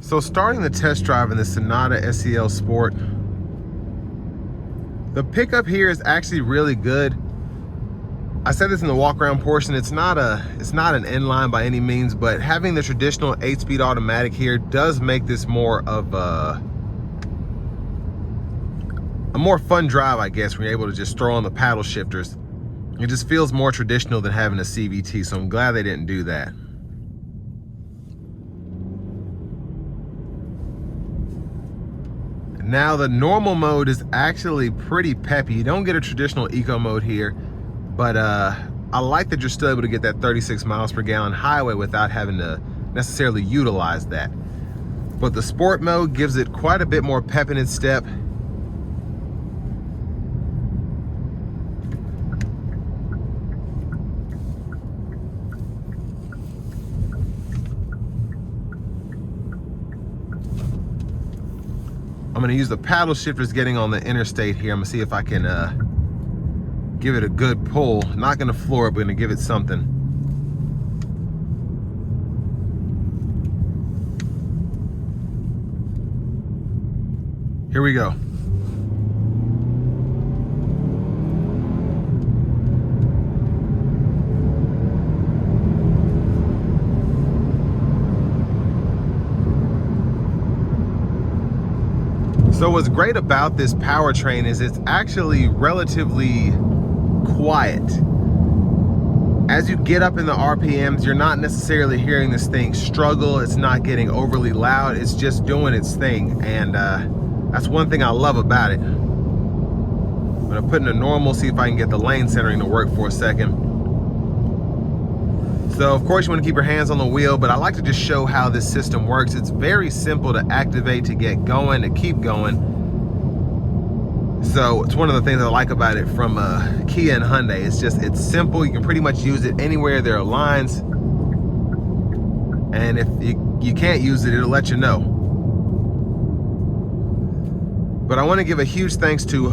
So starting the test drive in the Sonata SEL Sport, the pickup here is actually really good. I said this in the walk around portion, it's not an inline by any means, but having the traditional 8-speed automatic here does make this more of a more fun drive, I guess, when you're able to just throw on the paddle shifters. It just feels more traditional than having a CVT, so I'm glad they didn't do that. Now the normal mode is actually pretty peppy. You don't get a traditional eco mode here, but I like that you're still able to get that 36 miles per gallon highway without having to necessarily utilize that. But the sport mode gives it quite a bit more pep in its step. I'm gonna use the paddle shifters getting on the interstate here. I'm gonna see if I can give it a good pull. Not gonna floor it, but gonna give it something. Here we go. So what's great about this powertrain is it's actually relatively quiet. As you get up in the RPMs, you're not necessarily hearing this thing struggle. It's not getting overly loud. It's just doing its thing. And that's one thing I love about it. I'm gonna put in a normal, see if I can get the lane centering to work for a second. So of course you want to keep your hands on the wheel, but I like to just show how this system works. It's very simple to activate, to get going, to keep going. So it's one of the things I like about it from Kia and Hyundai. It's simple. You can pretty much use it anywhere there are lines. And if you can't use it, it'll let you know. But I want to give a huge thanks to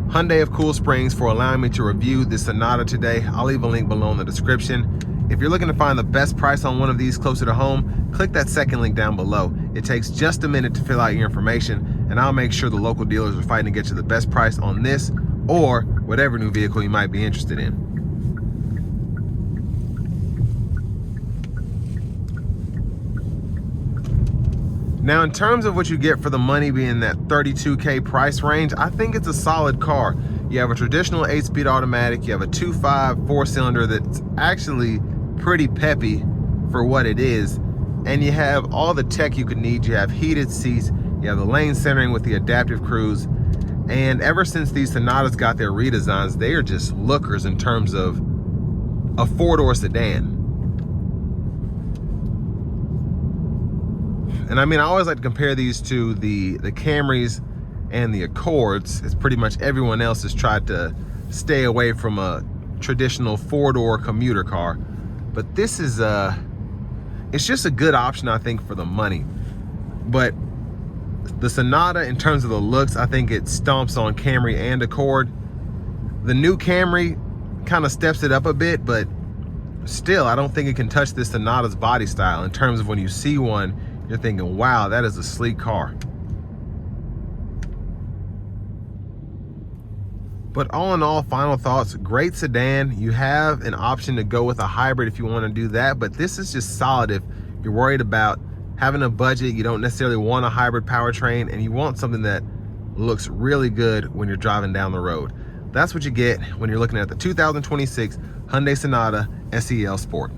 Hyundai of Cool Springs for allowing me to review this Sonata today. I'll leave a link below in the description. If you're looking to find the best price on one of these closer to home, click that second link down below. It takes just a minute to fill out your information, and I'll make sure the local dealers are fighting to get you the best price on this or whatever new vehicle you might be interested in. Now, in terms of what you get for the money being that $32K price range, I think it's a solid car. You have a traditional 8-speed automatic, you have a 2.5 4-cylinder that's actually pretty peppy for what it is, and you have all the tech you could need. You have heated seats, you have the lane centering with the adaptive cruise, and ever since these Sonatas got their redesigns, they are just lookers in terms of a 4-door sedan. And I mean, I always like to compare these to the Camrys and the Accords. It's pretty much everyone else has tried to stay away from a traditional 4-door commuter car. But this is it's just a good option, I think, for the money. But the Sonata, in terms of the looks, I think it stomps on Camry and Accord. The new Camry kind of steps it up a bit, but still, I don't think it can touch this Sonata's body style in terms of when you see one, you're thinking, wow, that is a sleek car. But all in all, final thoughts, great sedan. You have an option to go with a hybrid if you want to do that, but this is just solid if you're worried about having a budget, you don't necessarily want a hybrid powertrain, and you want something that looks really good when you're driving down the road. That's what you get when you're looking at the 2026 Hyundai Sonata SEL Sport.